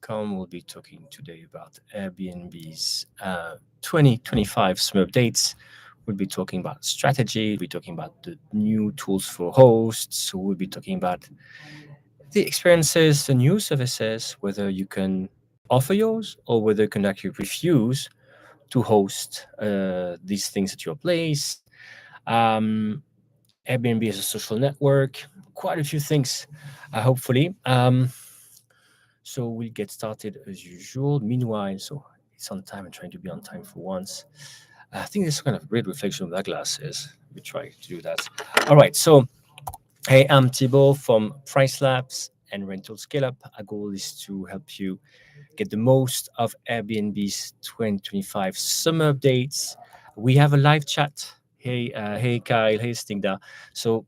welcome. We'll be talking today about Airbnb's 2025 summer updates. We'll be talking about strategy, we'll be talking about the new tools for hosts, we'll be talking about the experiences, the new services, whether you can offer yours or whether you can actually refuse to host these things at your place. Um, Airbnb is a social network, quite a few things, hopefully. So we'll get started as usual. Meanwhile, so it's on time and trying to be on time for once. I think this is kind of great reflection of that glasses. We try to do that. All right. So, hey, I'm Thibault from Price Labs and Rental Scale Up. Our goal is to help you get the most of Airbnb's 2025 summer updates. We have a live chat. Hey, Kyle. Hey, Stingda. So,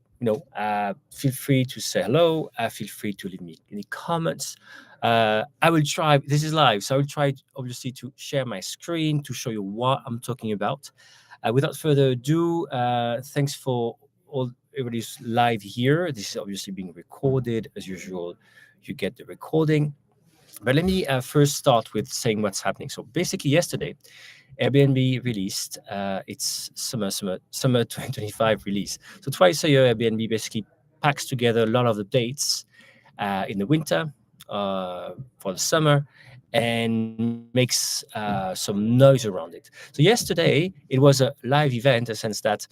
feel free to say hello. Feel free to leave me any comments. I will try. This is live, so I will try, obviously, to share my screen to show you what I'm talking about. Without further ado, thanks for all everybody's live here. This is obviously being recorded as usual. You get the recording. But let me first start with saying what's happening. So basically, yesterday, Airbnb released its summer 2025 release. So twice a year, Airbnb basically packs together a lot of the dates in the winter for the summer and makes some noise around it. So yesterday, it was a live event, in the sense that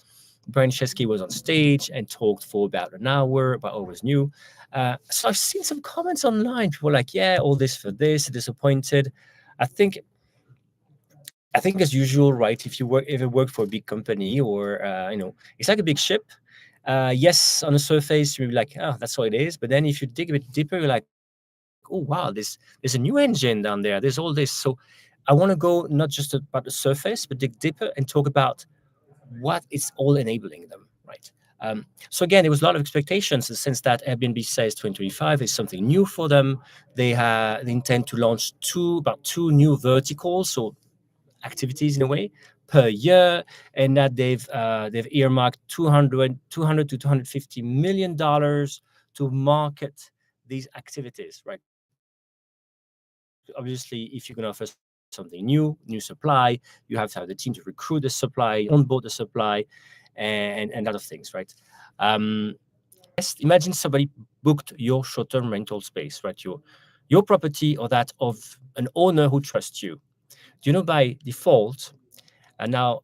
Brian Chesky was on stage and talked for about an hour about what was new. So I've seen some comments online. People were like, "Yeah, all this for this, disappointed." I think, as usual, right? If you ever work for a big company, or it's like a big ship. Yes, on the surface, you're like, "Oh, that's what it is." But then, if you dig a bit deeper, you're like, "Oh wow, there's a new engine down there. There's all this." So I want to go not just about the surface, but dig deeper and talk about what it's all enabling them, right? So again, there was a lot of expectations, in the sense that Airbnb says 2025 is something new for them. They intend to launch two new verticals, so activities in a way, per year, and that they've earmarked 200 to 250 million dollars to market these activities, right? Obviously, if you're going to offer something new supply, you have to have the team to recruit the supply, onboard the supply, and a lot of things, right? Yes, imagine somebody booked your short-term rental space, right? Your property, or that of an owner who trusts you. By default, and now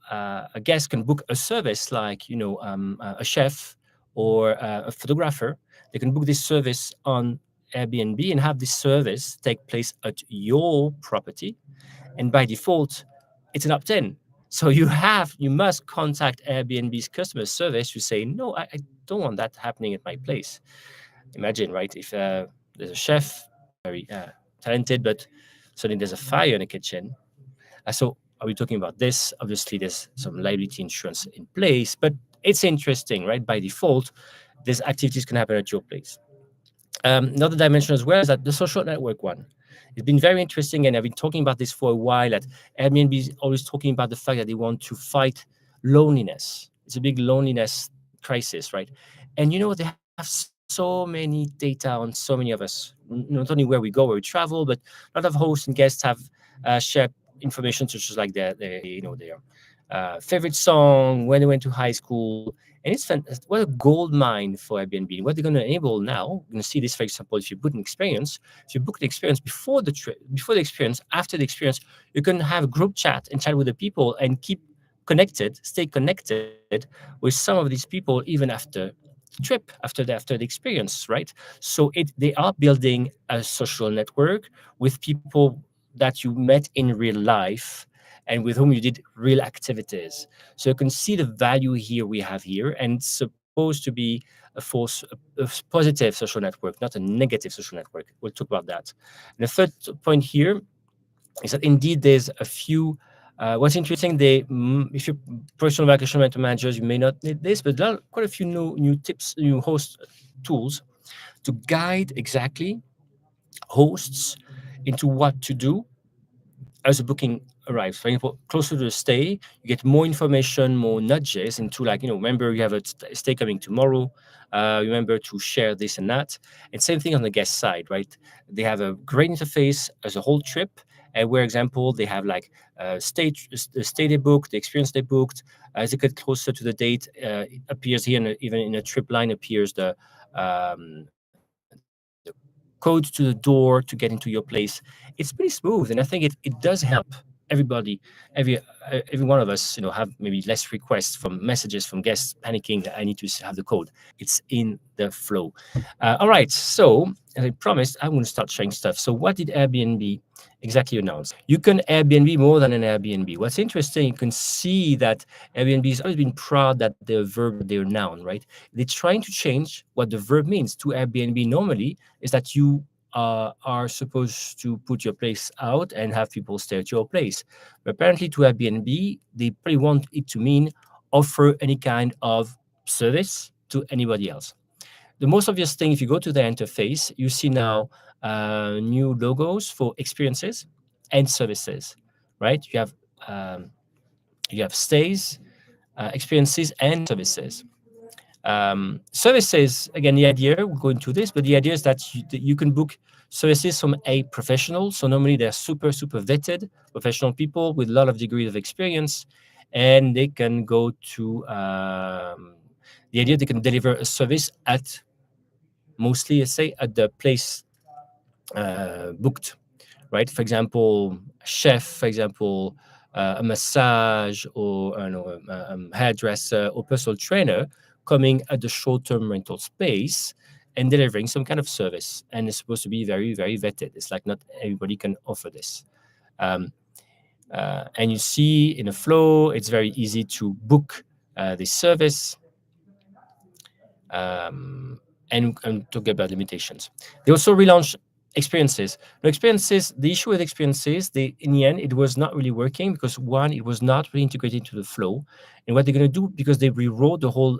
a guest can book a service like a chef or a photographer. They can book this service on Airbnb and have this service take place at your property, and by default, it's an opt-in. So you must contact Airbnb's customer service to say, no, I don't want that happening at my place. Imagine, right? If there's a chef, very talented, but suddenly there's a fire in the kitchen. So are we talking about this? Obviously, there's some liability insurance in place, but it's interesting, right? By default, these activities can happen at your place. Another dimension as well is that the social network one. It's been very interesting, and I've been talking about this for a while. That Airbnb is always talking about the fact that they want to fight loneliness. It's a big loneliness crisis, right? And they have so many data on so many of us, not only where we go, where we travel, but a lot of hosts and guests have shared information such as like their favorite song, when they went to high school, and it's what a gold mine for Airbnb. What they're going to enable now, we're going to see this, for example, if you book an experience, if you book the experience before the trip, before the experience, after the experience, you can have a group chat and chat with the people and keep connected, stay connected with some of these people even after the trip, after the experience, right? So they are building a social network with people that you met in real life and with whom you did real activities. So you can see the value here we have here, and it's supposed to be a positive social network, not a negative social network. We'll talk about that. And the third point here is that indeed there's a few. What's interesting, if you're personal vacation rental managers, you may not need this, but there are quite a few new tips, new host tools to guide exactly hosts into what to do as a booking arrives. For example, closer to the stay, you get more information, more nudges into like, remember you have a stay coming tomorrow. Remember to share this and that. And same thing on the guest side, right? They have a great interface as a whole trip. And where example, they have like the stay they booked, the experience they booked. As they get closer to the date, it appears here, even in a trip line appears the code to the door to get into your place. It's pretty smooth, and I think it does help everybody, every one of us, have maybe less requests from messages from guests panicking that I need to have the code. It's in the flow. All right, so as I promised, I'm going to start sharing stuff. So what did Airbnb exactly announce? You can Airbnb more than an Airbnb. What's interesting, you can see that Airbnb has always been proud that they're a verb, they're a noun, right? They're trying to change what the verb means to Airbnb. Normally is that you are supposed to put your place out and have people stay at your place. But apparently, to Airbnb, they probably want it to mean offer any kind of service to anybody else. The most obvious thing, if you go to the interface, you see now new logos for experiences and services, right? Um, you have stays, experiences, and services. Services, again, the idea, we'll go into this, but the idea is that you can book services from a professional. So normally they're super, super vetted professional people with a lot of degrees of experience, and they can go to the idea they can deliver a service at mostly, let's say, at the place booked, right? For example, a chef, for example, a massage or hairdresser or personal trainer coming at the short-term rental space and delivering some kind of service. And it's supposed to be very, very vetted. It's like not everybody can offer this. Um, and you see in a flow, it's very easy to book this service. And talk about limitations. They also relaunched experiences. Now, experiences, the issue with experiences, in the end, it was not really working because one, it was not really integrated into the flow. And what they're going to do, because they wrote the whole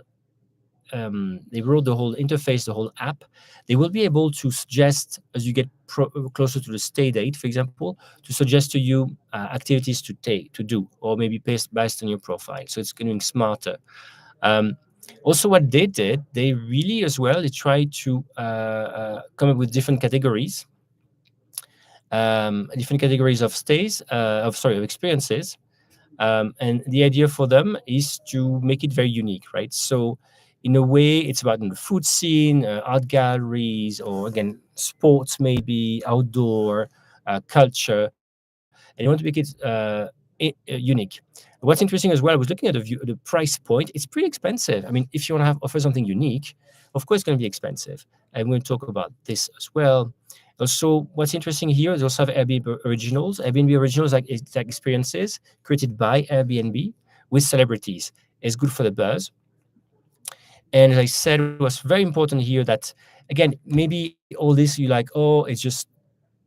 interface, the whole app, they will be able to suggest as you get closer to the stay date, for example, to suggest to you activities to do, or maybe based on your profile. So it's getting smarter. Also, what they did, they really as well, they tried to come up with different categories of stays, of experiences. And the idea for them is to make it very unique, right? So in a way, it's about the food scene, art galleries, or again, sports, maybe outdoor culture. And they want to make it unique. What's interesting as well, I was looking at the price point. It's pretty expensive. I mean, if you want to offer something unique, of course, it's going to be expensive. And we're going to talk about this as well. Also, what's interesting here is also have Airbnb Originals. Airbnb Originals it's like experiences created by Airbnb with celebrities. It's good for the buzz. And as I said, what's very important here that, again, maybe all this you like, oh, it's just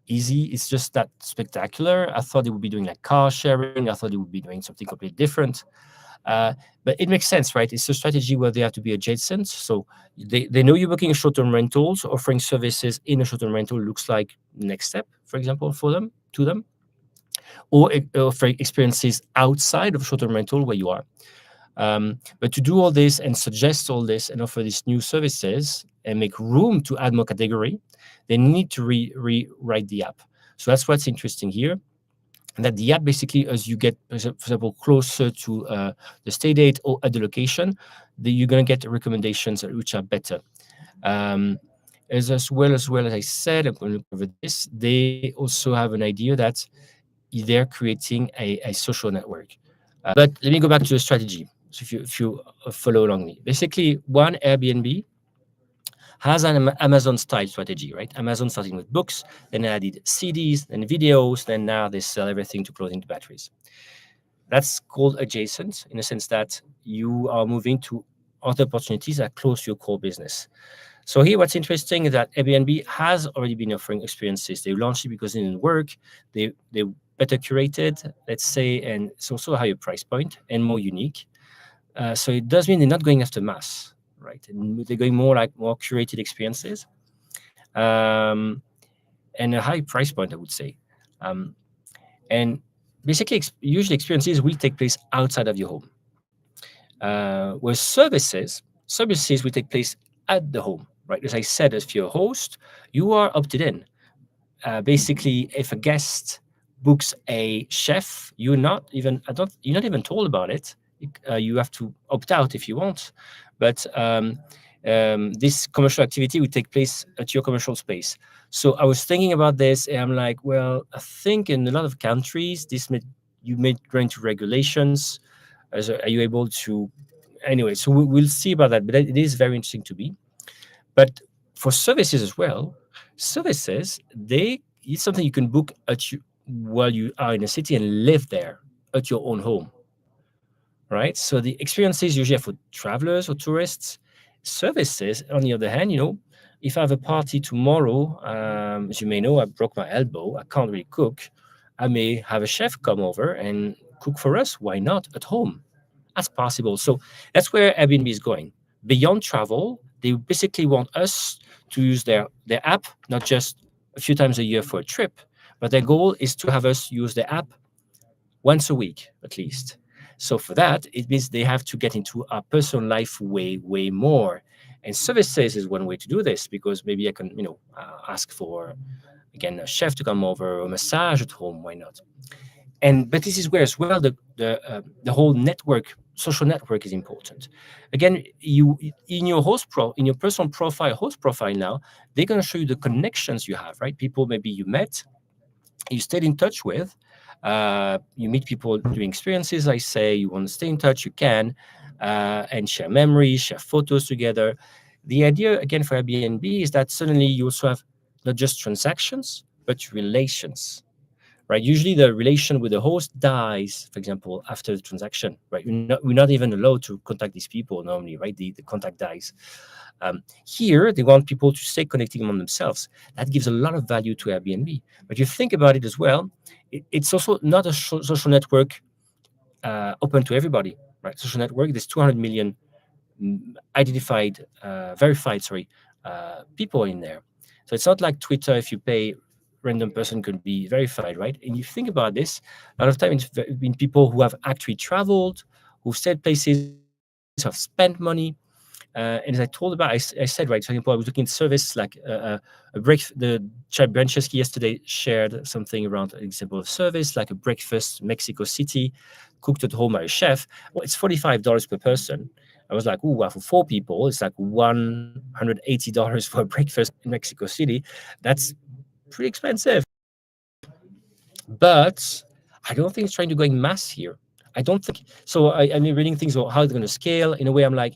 easy. It's just that spectacular. I thought they would be doing like car sharing. I thought they would be doing something completely different. But it makes sense, right? It's a strategy where they have to be adjacent. So they know you're booking short-term rentals, offering services in a short-term rental looks like next step, for example, to them, or offering experiences outside of short-term rental where you are. But to do all this and suggest all this and offer these new services and make room to add more category, they need to rewrite the app. So that's what's interesting here. And that the app basically, as you get, for example, closer to the stay date or at the location, you're going to get recommendations which are better. As well as I said, I'm going to cover this. They also have an idea that they're creating a social network. But let me go back to the strategy. So if you follow along me, basically, one, Airbnb has an Amazon style strategy, right? Amazon starting with books, then added CDs, then videos, then now they sell everything to clothing to batteries. That's called adjacent in the sense that you are moving to other opportunities that are close to your core business. So here, what's interesting is that Airbnb has already been offering experiences. They launched it because it didn't work. They better curated, let's say, and it's also a higher price point and more unique. So it does mean they're not going after mass, right? And they're going more curated experiences, and a high price point, I would say. And basically usually experiences will take place outside of your home. Where services will take place at the home, right? As I said, if you're a host, you are opted in. Basically, if a guest books a chef, you're not even told about it. You have to opt out if you want, but this commercial activity will take place at your commercial space. So I was thinking about this, and I'm like, well, I think in a lot of countries, you may run into regulations. So are you able to? Anyway, so we'll see about that. But it is very interesting to me. But for services as well, services they it's something you can book while you are in a city and live there at your own home, right? So the experiences usually are for travelers or tourists. Services, on the other hand, if I have a party tomorrow, as you may know, I broke my elbow. I can't really cook. I may have a chef come over and cook for us. Why not at home? That's possible. So that's where Airbnb is going. Beyond travel, they basically want us to use their app, not just a few times a year for a trip, but their goal is to have us use the app once a week at least. So for that, it means they have to get into our personal life way more. And services is one way to do this because maybe I can, ask for again a chef to come over or a massage at home. Why not? And but this is where as well the whole network, social network is important. Again, you in your in your personal profile, host profile now, they're going to show you the connections you have, right? People maybe you met, you stayed in touch with. You meet people doing experiences. I say you want to stay in touch, you can, and share memories, share photos together. The idea again for Airbnb is that suddenly you also have not just transactions but relations, right? Usually the relation with the host dies, for example, after the transaction, right? We're not even allowed to contact these people normally, right? The contact dies. Here, they want people to stay connecting among themselves. That gives a lot of value to Airbnb. But you think about it as well, it's also not a social network open to everybody, right? Social network, there's 200 million verified, people in there. So it's not like Twitter. If you pay, random person could be verified, right? And you think about this, a lot of time it's been people who have actually traveled, who've stayed places, have spent money. And as I told about, I said, right, for example, I was looking at service like a break. The Chad Brancheski yesterday shared something around an example of service, like a breakfast Mexico City, cooked at home by a chef. Well, it's $45 per person. I was like, oh, well, for four people, it's like $180 for a breakfast in Mexico City. That's pretty expensive. But I don't think it's trying to go in mass here. I don't think so. I'm reading things about how they're going to scale. In a way, I'm like,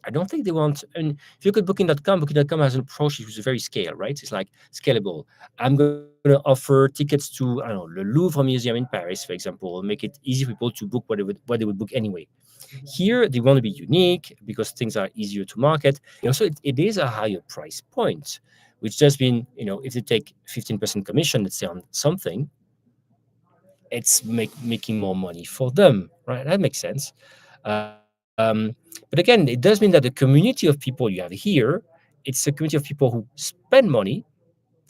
I don't think they want. And if you look at Booking.com has an approach which is very scale, right? It's like scalable. I'm going to offer tickets to, I don't know, the Louvre Museum in Paris, for example, make it easy for people to book what they would book anyway. Here, they want to be unique because things are easier to market. And also, it is a higher price point, which does mean, if they take 15% commission, let's say on something, it's making more money for them, right? That makes sense. But again, it does mean that the community of people you have here, it's a community of people who spend money,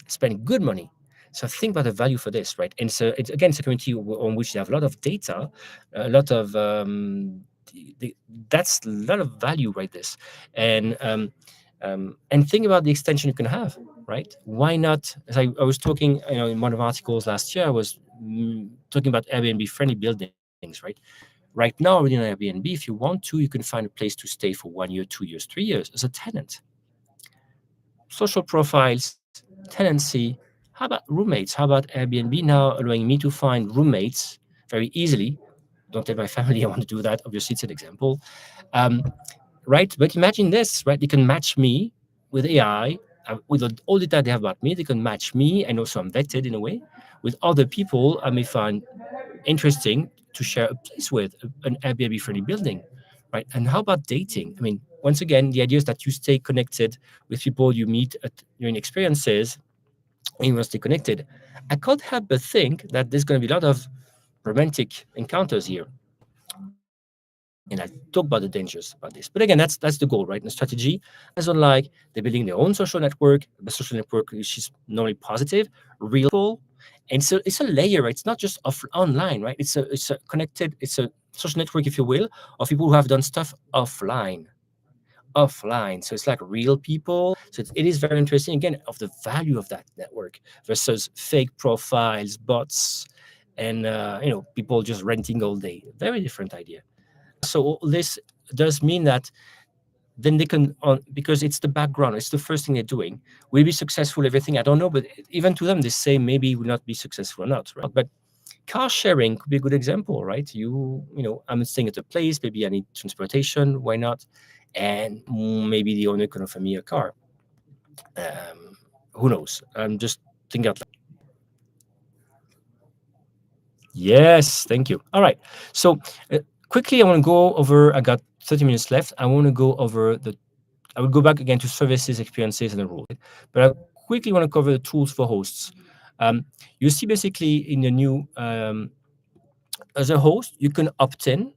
spend good money. So think about the value for this, right? And so it's a community on which they have a lot of data, a lot of that's a lot of value, right? This and think about the extension you can have, right? Why not? As I was talking, in one of the articles last year, I was talking about Airbnb friendly buildings, right? Right now, already on Airbnb, if you want to, you can find a place to stay for 1 year, 2 years, 3 years as a tenant. Social profiles, tenancy. How about roommates? How about Airbnb now allowing me to find roommates very easily? Don't tell my family I want to do that. Obviously, it's an example. Um, right? But imagine this, right? They can match me with AI, with all the data they have about me. They can match me, and also I'm vetted in a way, with other people I may find interesting to share a place with, an Airbnb friendly building, right? And how about dating? I mean, once again, the idea is that you stay connected with people you meet at during experiences, and you must stay connected. I can't help but think that there's going to be a lot of romantic encounters here. And I talk about the dangers about this. But again, that's the goal, right? And the strategy is unlike they're building their own social network, the social network which is normally positive, real people. And so it's a layer, right? It's not just online, right? It's a connected, it's a social network, if you will, of people who have done stuff offline. So it's like real people. So it is very interesting, again, of the value of that network versus fake profiles, bots, and people just renting all day. Very different idea. So this does mean that then they can, because it's the background, it's the first thing they're doing. Will be successful, everything, I don't know, but even to them they say maybe will not be successful or not, right? But car sharing could be a good example, right? I'm staying at a place, maybe I need transportation, why not? And maybe the owner can offer me a car. Who knows? I'm just thinking out loud. Yes, thank you. All right. So quickly, I want to go over. I got 30 minutes left. I want to go over the. I will go back again to services, experiences, and the rule. But I quickly want to cover the tools for hosts. You see, basically, in the new, as a host, you can opt in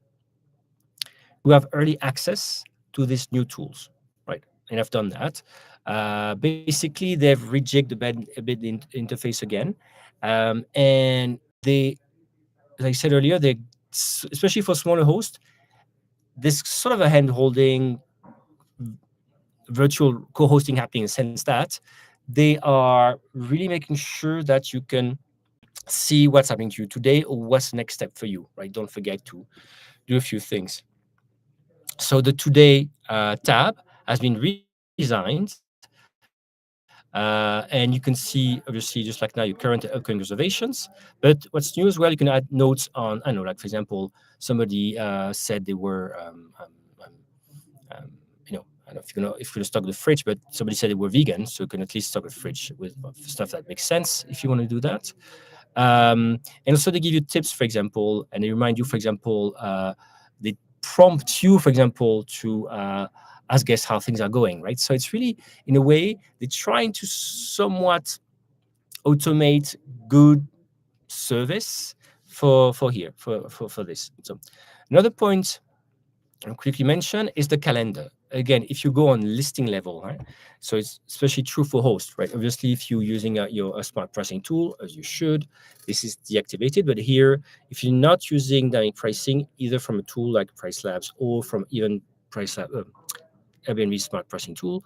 to have early access to these new tools, right? And I've done that. Basically, they've rejigged a bit interface again, and they, as I said earlier, they, especially for smaller hosts, this sort of a hand holding virtual co-hosting happening in the sense that they are really making sure that you can see what's happening to you today or what's the next step for you, right? Don't forget to do a few things. So the today tab has been redesigned, and you can see, obviously, just like now, your current upcoming reservations. But what's new as well, you can add notes on, I don't know, like for example, somebody said they were, um, I don't know if you're gonna stock the fridge, but somebody said they were vegan, so you can at least stock a fridge with stuff that makes sense if you want to do that. And also they give you tips, for example, and they remind you, for example, they prompt you, for example, to ask guests how things are going, right? So it's really, in a way, they're trying to somewhat automate good service for this. So another point I'll quickly mention is the calendar. Again, if you go on listing level, right? So it's especially true for hosts, right? Obviously, if you're using a smart pricing tool, as you should, this is deactivated. But here, if you're not using dynamic pricing, either from a tool like Price Labs or from even Airbnb smart pricing tool,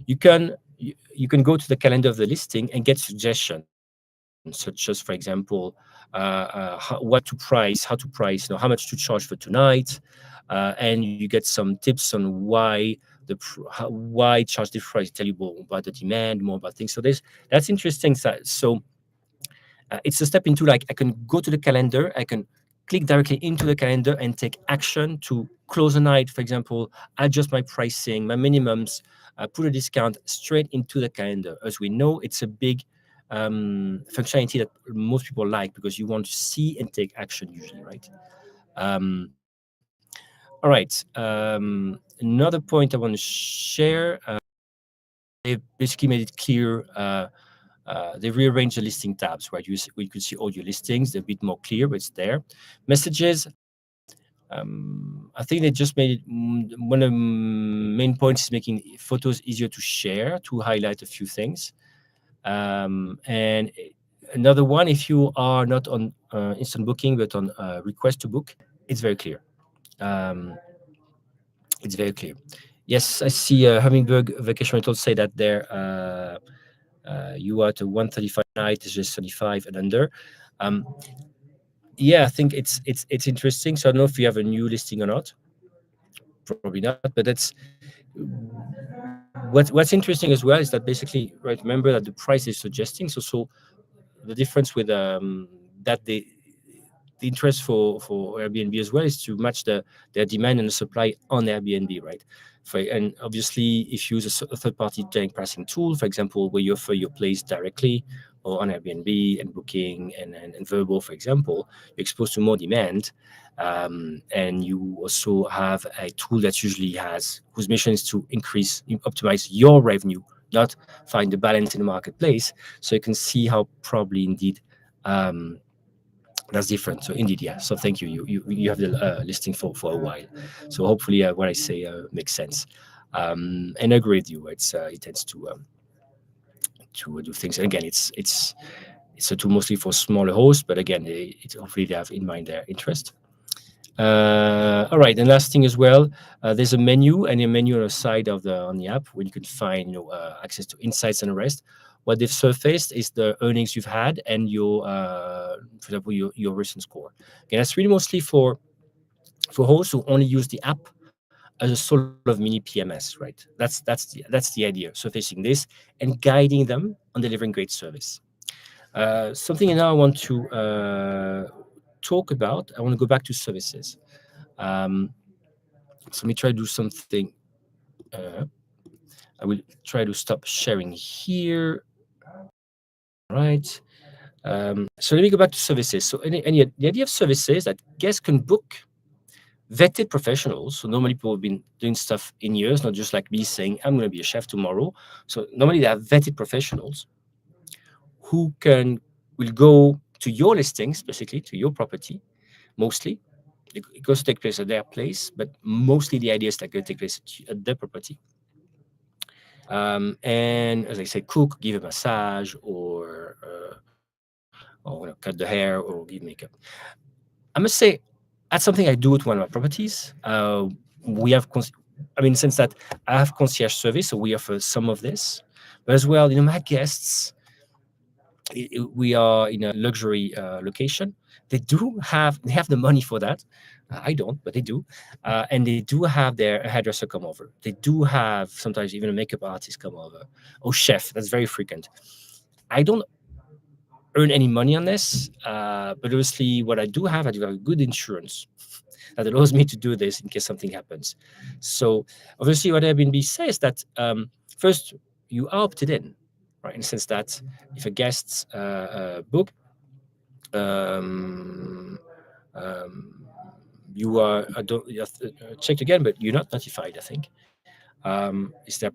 you can go to the calendar of the listing and get suggestions, such as, for example, what to price, how to price, how much to charge for tonight, and you get some tips on why charge this price. Tell you more about the demand, more about things. So that's interesting. So it's a step into, like, I can go to the calendar, I can click directly into the calendar and take action to close a night, for example, adjust my pricing, my minimums, put a discount straight into the calendar. As we know, it's a big functionality that most people like because you want to see and take action usually, right? All right. Another point I want to share, they've basically made it clear. They rearranged the listing tabs, right? You can see all your listings. They're a bit more clear, but it's there. Messages. I think they just made it. One of the main points is making photos easier to share, to highlight a few things. And another one, if you are not on instant booking but on request to book, it's very clear. Um, it's very clear. Yes, I see Hummingbird Vacation Rentals say that you are at a 135 night, is just 35 and under. Um, yeah, I think it's interesting. So I don't know if you have a new listing or not. Probably not, but that's what's interesting as well is that basically, right? Remember that the price is suggesting. So the difference with that the interest for Airbnb as well is to match their demand and the supply on Airbnb, right? And obviously, if you use a third-party dynamic pricing tool, for example, where you offer your place directly or on Airbnb and Booking and Vrbo, for example, you're exposed to more demand. And you also have a tool that usually whose mission is to optimize your revenue, not find the balance in the marketplace. So you can see how probably indeed that's different. So indeed, yeah. So thank you. You have the listing for a while. So hopefully, what I say makes sense. And I agree with you. It tends to do things. And again, it's a tool mostly for smaller hosts, but again, hopefully they have in mind their interest. All right, and last thing as well, there's a menu and a menu on the side of the on the app where you can find access to insights and the rest. What they've surfaced is the earnings you've had and your, for example, your recent score. Again, that's really mostly for hosts who only use the app as a sort of mini PMS, right? That's the idea, surfacing this and guiding them on delivering great service. Something now I want to talk about. I want to go back to services. Um, so let me try to do something. Uh, I will try to stop sharing here. Right. So let me go back to services. So the idea of services that guests can book vetted professionals. So normally people have been doing stuff in years, not just like me saying I'm going to be a chef tomorrow. So normally they have vetted professionals who can will go to your listings, basically to your property, mostly. It goes to take place at their place, but mostly the idea is that going to take place at their property. And as I said, cook, give a massage, or cut the hair, or give makeup. I must say, that's something I do with one of my properties. We have, I mean, since that I have concierge service, so we offer some of this, but as well, my guests, we are in a luxury location. They have the money for that. I don't, but they do, and they do have their hairdresser come over. They do have sometimes even a makeup artist come over. Oh, chef, that's very frequent. I don't earn any money on this, but obviously, what I do have good insurance that allows me to do this in case something happens. So obviously, what Airbnb says that first you are opted in, right? In the sense that if a guest book, um, um, you are I don't you have checked again, but you're not notified. I think is there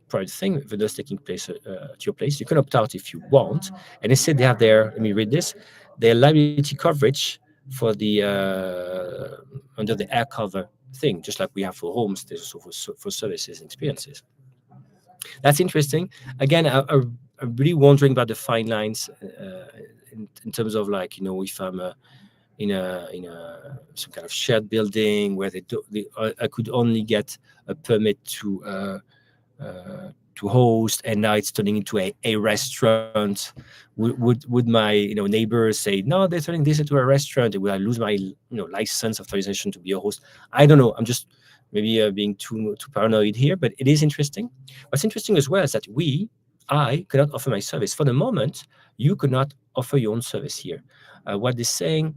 private thing if it does taking place at your place. You can opt out if you want. And they said they have their, let me read this, their liability coverage for the under the air cover thing, just like we have for homes, there's also for services and experiences. That's interesting. Again, I'm really wondering about the fine lines in terms of like, if I'm in a some kind of shared building where I could only get a permit to host, and now it's turning into a restaurant. Would my neighbors say no? They're turning this into a restaurant. Will I lose my license authorization to be a host? I don't know. I'm just maybe being too paranoid here, but it is interesting. What's interesting as well is that I cannot offer my service for the moment. You could not offer your own service here. What they're saying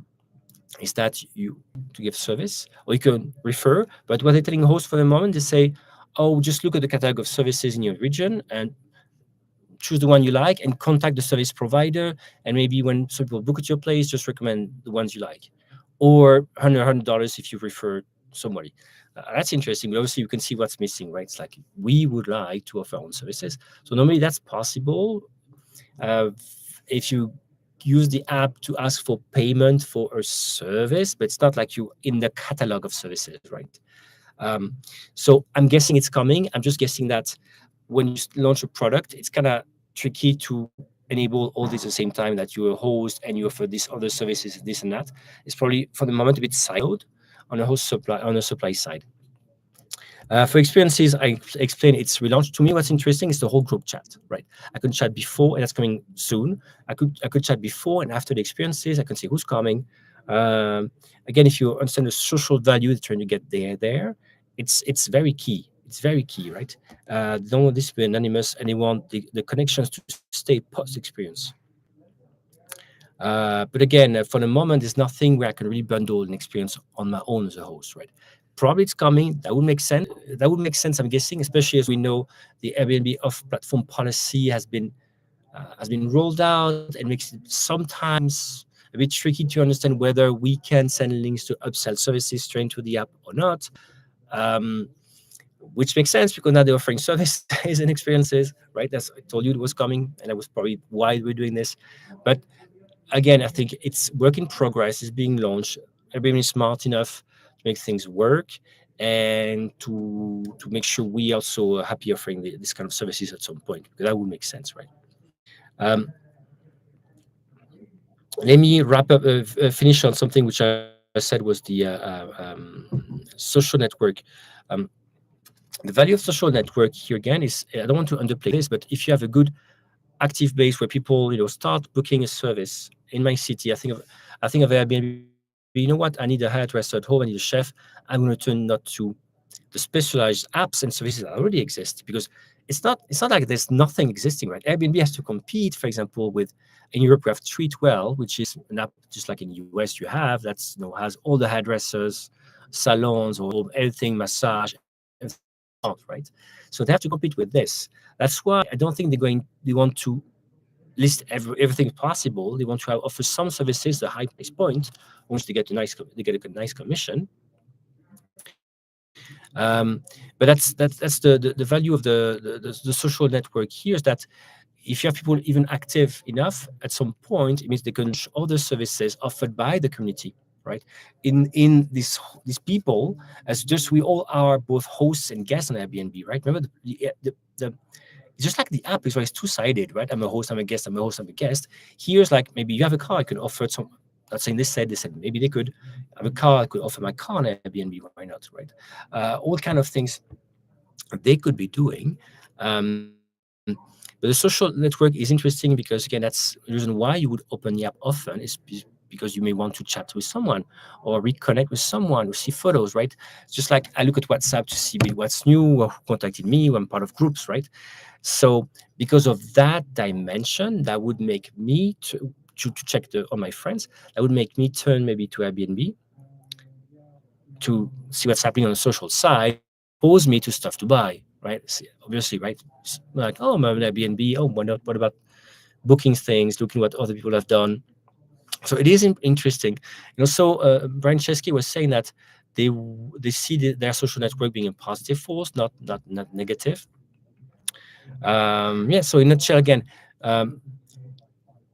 is that you to give service or you can refer, but what they're telling hosts for the moment, they say, oh, just look at the catalog of services in your region and choose the one you like and contact the service provider, and maybe when some people book at your place, just recommend the ones you like, or $100 if you refer somebody. That's interesting, but obviously you can see what's missing, right? It's like we would like to offer our own services, so normally that's possible. If you use the app to ask for payment for a service, but it's not like you in the catalog of services, right? So I'm guessing it's coming. I'm just guessing that when you launch a product, it's kind of tricky to enable all this at the same time, that you're a host and you offer these other services, this and that. It's probably for the moment a bit siloed on a supply side. For experiences, I explain it's relaunched. To me, what's interesting is the whole group chat, right? I can chat before, and that's coming soon. I could chat before and after the experiences. I can see who's coming. Again, if you understand the social value they're trying to get there, it's very key. It's very key, right? They don't want this to be anonymous, and they want the connections to stay post experience. But again, for the moment, there's nothing where I can really bundle an experience on my own as a host, right? Probably it's coming. That would make sense. That would make sense, I'm guessing, especially as we know the Airbnb off-platform policy has been rolled out and makes it sometimes a bit tricky to understand whether we can send links to upsell services straight to the app or not. Um, which makes sense because now they're offering services and experiences, right? That's I told you it was coming, and that was probably why we're doing this. But again, I think it's work in progress. It's being launched. Everybody is smart enough to make things work and to make sure we also are happy offering this kind of services at some point, because that would make sense, right? Um, Let me wrap up, finish on something which I said was the social network. Um, the value of social network here again is, I don't want to underplay this, but if you have a good active base where people, start booking a service in my city, I think of Airbnb. You know what? I need a hairdresser at home. I need a chef. I'm going to turn not to the specialized apps and services that already exist, because it's not like there's nothing existing, right? Airbnb has to compete, for example, with, in Europe we have Treatwell, which is an app just like in the US you have, that's, has all the hairdressers, salons, or everything, massage, everything you want, right? So they have to compete with this. That's why I don't think they want to list everything possible. They want to offer some services the high price point, once they get a nice commission. But that's the value of the social network here, is that if you have people even active enough, at some point it means they can launch other services offered by the community, right? In these people, as just we all are both hosts and guests on Airbnb, right? Remember the it's just like the app is always two-sided, right? I'm a host, I'm a guest, I'm a host, I'm a guest. Here's like, maybe you have a car, I could offer some. Not saying they said maybe they could have a car, I could offer my car on Airbnb. Why not, right? All kind of things they could be doing. But the social network is interesting because, again, that's the reason why you would open the app often, is because you may want to chat with someone or reconnect with someone or see photos, right? It's just like I look at WhatsApp to see what's new or who contacted me, or I'm part of groups, right? So because of that dimension, that would make me to check on my friends, that would make me turn maybe to Airbnb to see what's happening on the social side, and expose me to stuff to buy, right? Obviously, right? Like, oh, I'm an Airbnb. Oh, what about booking things, looking what other people have done? So it is interesting. And also, Brian Chesky was saying that they see their social network being a positive force, not negative. Yeah. So in a nutshell, again, um,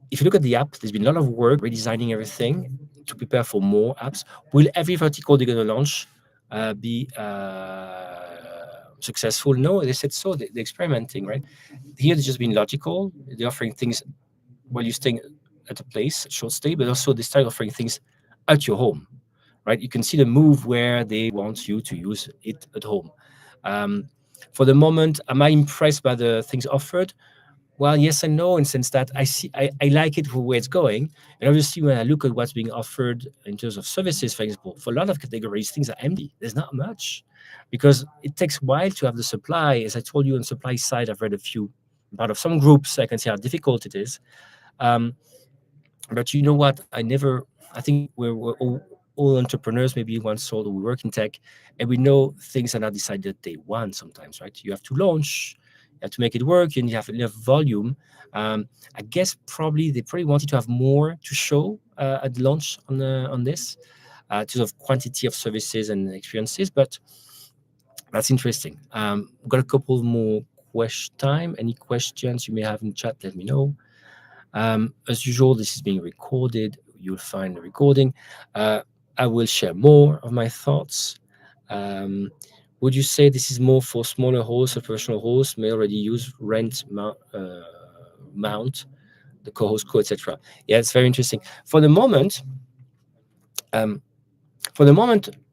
if you look at the app, there's been a lot of work redesigning everything to prepare for more apps. Will every vertical they're going to launch be successful? No, they said so. They're experimenting, right? Here, they've just been logical. They're offering things while you're staying at a place, short stay, but also they start offering things at your home, right? You can see the move where they want you to use it at home. Um, for the moment, am I impressed by the things offered? Well, yes and no, in the sense that I like it for where it's going. And obviously, when I look at what's being offered in terms of services, for example, for a lot of categories, things are empty. There's not much because it takes a while to have the supply. As I told you, on supply side, I've read a few, part of some groups. I can see how difficult it is. Um, but you know what? I think we're all entrepreneurs, maybe once sold, or we work in tech, and we know things are not decided day one sometimes, right? You have to launch, you have to make it work, and you have enough volume. I guess probably they probably wanted to have more to show at the launch on this, in terms of quantity of services and experiences, but that's interesting. Got a couple more time. Any questions you may have in chat, let me know. As usual, this is being recorded. You'll find the recording. Uh, I will share more of my thoughts. Um, would you say this is more for smaller hosts or professional hosts may already use mount, the co-host code, etc.? Yeah, it's very interesting. Um, for the moment,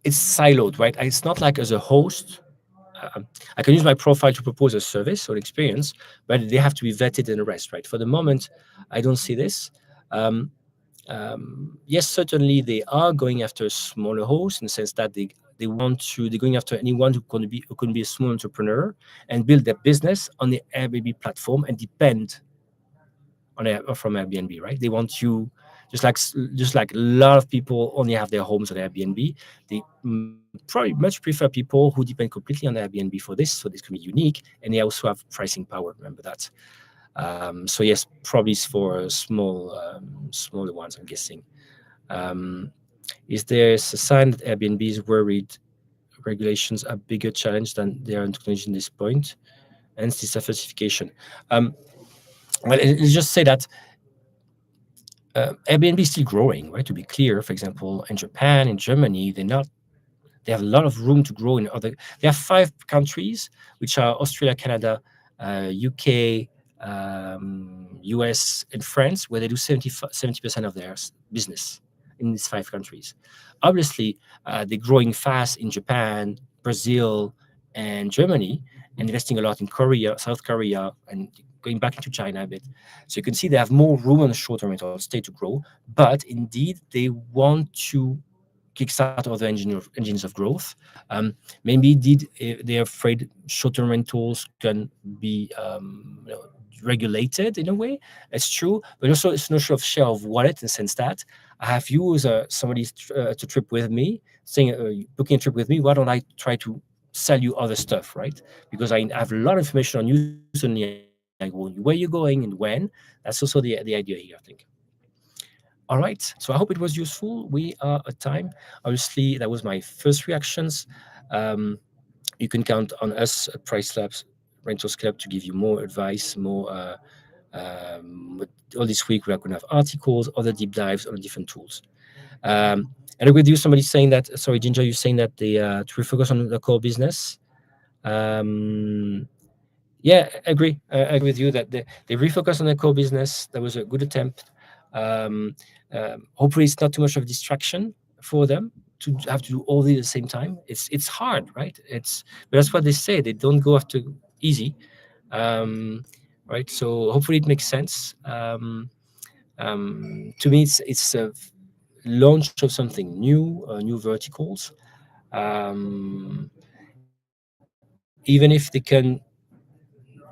it's siloed, right? It's not like as a host, I can use my profile to propose a service or experience, but they have to be vetted and the rest, right? For the moment, I don't see this. Um, yes, certainly they are going after smaller hosts in the sense that they're going after anyone who can be a small entrepreneur and build their business on the Airbnb platform and depend from Airbnb, right? They want you, just like a lot of people only have their homes on Airbnb. They probably much prefer people who depend completely on Airbnb for this, so this can be unique, and they also have pricing power. Remember that. So yes, probably it's for smaller ones, I'm guessing. Um, is there a sign that Airbnb is worried regulations are bigger challenge than they are in technology in this point? Hence, this diversification. Um, well, let's just say that Airbnb is still growing, right? To be clear, for example, in Japan, in Germany, they have a lot of room to grow in other. They have 5 countries, which are Australia, Canada, UK, US, and France, where they do 70% of their business in these five countries. Obviously, they're growing fast in Japan, Brazil, and Germany, and investing a lot in Korea, South Korea, and going back into China a bit. So you can see they have more room on the short-term rental estate to grow, but indeed they want to kickstart other engines of growth. Maybe indeed they're afraid short-term rentals can be regulated in a way. It's true, but also it's notion of share of wallet in the sense that I have you as somebody to trip with me, saying booking a trip with me. Why don't I try to sell you other stuff, right? Because I have a lot of information on you. Suddenly, I go, where you're going and when. That's also the idea here, I think. All right. So I hope it was useful. We are at time. Obviously, that was my first reactions. Um, you can count on us at Price Labs Rentals Club to give you more advice, more. But all this week, we are going to have articles, other deep dives on different tools. And with you, somebody saying that. Sorry, Ginger, you're saying that they to refocus on the core business. Um, yeah, I agree. I agree with you that they refocus on their core business. That was a good attempt. Um, Hopefully, it's not too much of a distraction for them to have to do all this at the same time. It's hard, right? But that's what they say. They don't go after easy, um, right? So hopefully, it makes sense. To me, it's a launch of something new, new verticals. Um, Even if they can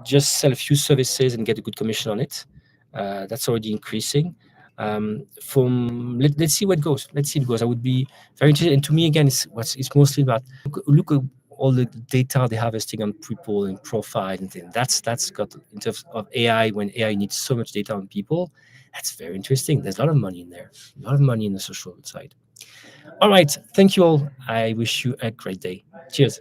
just sell a few services and get a good commission on it. That's already increasing. Let's see where it goes. Let's see it goes. I would be very interested. And to me, again, it's mostly about look at all the data they're harvesting on people and profile and things. That's got in terms of AI when AI needs so much data on people. That's very interesting. There's a lot of money in there. A lot of money in the social side. All right. Thank you all. I wish you a great day. Cheers.